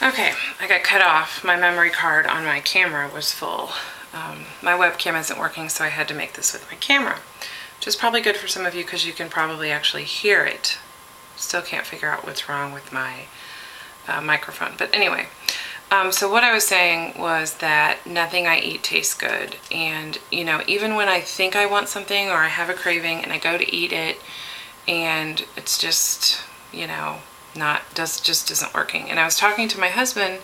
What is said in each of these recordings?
Okay, I got cut off. My memory card on my camera was full. My webcam isn't working, so I had to make this with my camera, which is probably good for some of you because you can probably actually hear it. Still can't figure out what's wrong with my microphone. But anyway, so what I was saying was that nothing I eat tastes good. And, even when I think I want something or I have a craving and I go to eat it and it's just, just isn't working. And I was talking to my husband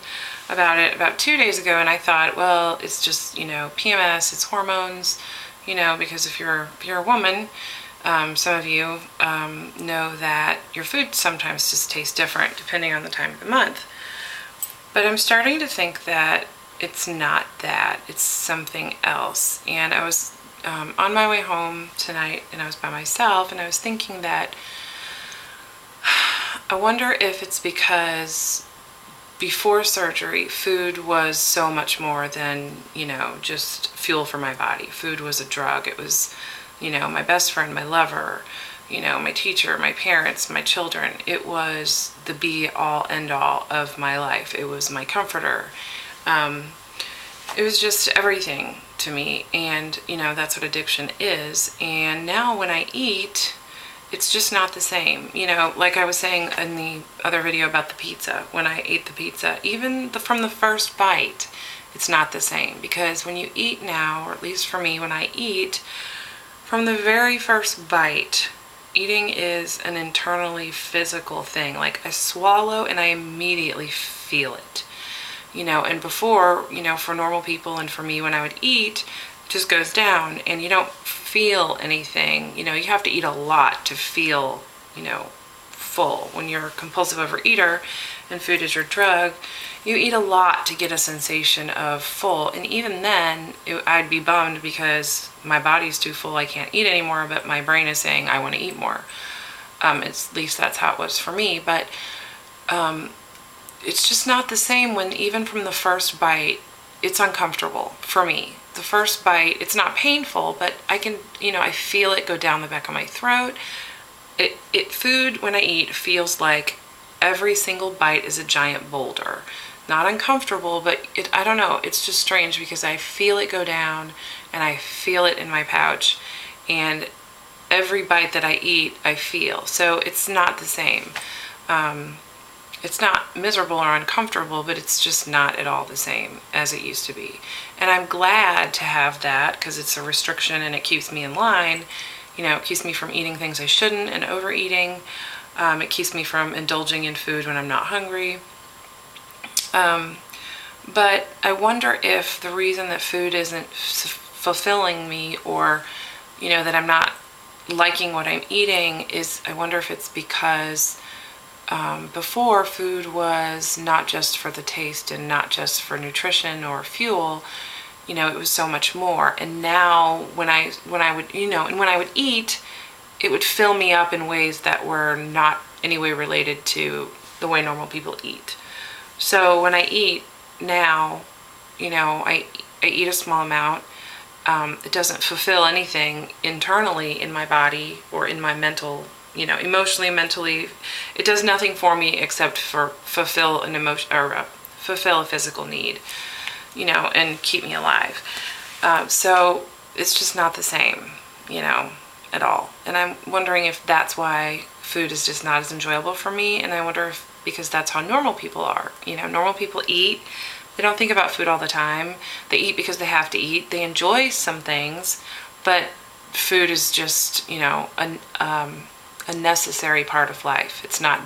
about it about 2 days ago, and I thought, well, it's just, PMS, it's hormones, because if you're a woman, some of you know that your food sometimes just tastes different depending on the time of the month. But I'm starting to think that it's not that, it's something else. And I was on my way home tonight, and I was by myself, and I was thinking that I wonder if it's because before surgery, food was so much more than, just fuel for my body. Food was a drug. It was, my best friend, my lover, my teacher, my parents, my children. It was the be all end all of my life. It was my comforter. It was just everything to me. And, that's what addiction is. And now when I eat, it's just not the same. Like I was saying in the other video about the pizza, when I ate the pizza, even from the first bite, it's not the same. Because when you eat now, or at least for me, when I eat, from the very first bite, eating is an internally physical thing. Like I swallow and I immediately feel it. And before, for normal people and for me, when I would eat, it just goes down and you don't feel anything. You have to eat a lot to feel, full. When you're a compulsive overeater and food is your drug, you eat a lot to get a sensation of full. And even then, I'd be bummed because my body's too full, I can't eat anymore, but my brain is saying I want to eat more. At least that's how it was for me. But it's just not the same when even from the first bite, it's uncomfortable for me. The first bite, it's not painful, but I can, I feel it go down the back of my throat. Food, when I eat, feels like every single bite is a giant boulder. Not uncomfortable, but I don't know, it's just strange because I feel it go down and I feel it in my pouch, and every bite that I eat, I feel. So it's not the same. It's not miserable or uncomfortable, but it's just not at all the same as it used to be. And I'm glad to have that because it's a restriction and it keeps me in line. It keeps me from eating things I shouldn't and overeating. It keeps me from indulging in food when I'm not hungry. But I wonder if the reason that food isn't fulfilling me, or, that I'm not liking what I'm eating, is I wonder if it's because before, food was not just for the taste and not just for nutrition or fuel. It was so much more. And now when I would eat, it would fill me up in ways that were not any way related to the way normal people eat. So when I eat now, I eat a small amount. It doesn't fulfill anything internally in my body or in my mental, emotionally, mentally. It does nothing for me except for fulfill an emotion, or fulfill a physical need, and keep me alive. So it's just not the same, at all. And I'm wondering if that's why food is just not as enjoyable for me. And I wonder if because that's how normal people are. Normal people eat. They don't think about food all the time. They eat because they have to eat. They enjoy some things, but food is just, a necessary part of life. It's not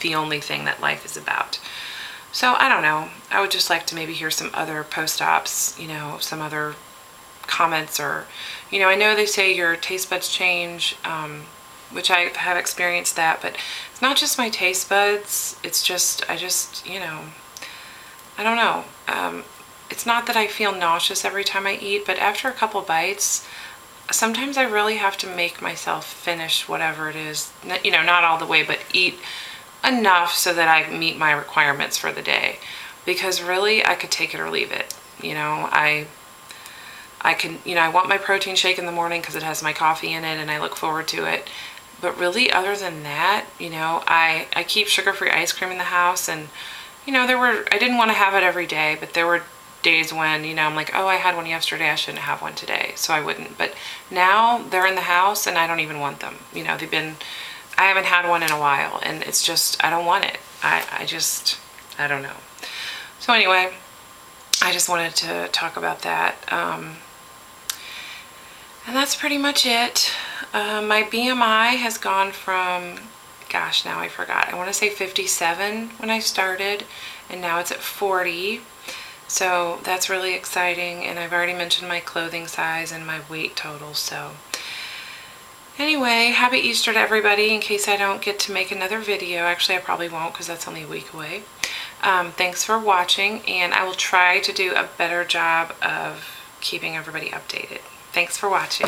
the only thing that life is about. So I don't know. I would just like to maybe hear some other post-ops, some other comments, or, I know they say your taste buds change, which I have experienced that, but it's not just my taste buds. It's just, I don't know. It's not that I feel nauseous every time I eat, but after a couple bites, sometimes I really have to make myself finish whatever it is, not all the way, but eat enough so that I meet my requirements for the day. Because really, I could take it or leave it. I can, I want my protein shake in the morning because it has my coffee in it and I look forward to it. But really, other than that, I keep sugar-free ice cream in the house, and, you know, I didn't want to have it every day, but there were days when, you know, I'm like, oh, I had one yesterday, I shouldn't have one today, so I wouldn't. But now they're in the house and I don't even want them. You know, I haven't had one in a while, and it's just, I don't want it. I don't know. So anyway, I just wanted to talk about that. And that's pretty much it. My BMI has gone from, gosh, now I forgot. I want to say 57 when I started, and now it's at 40. So that's really exciting, and I've already mentioned my clothing size and my weight total. So anyway, happy Easter to everybody, in case I don't get to make another video. Actually, I probably won't, because that's only a week away. Thanks for watching, and I will try to do a better job of keeping everybody updated. Thanks for watching.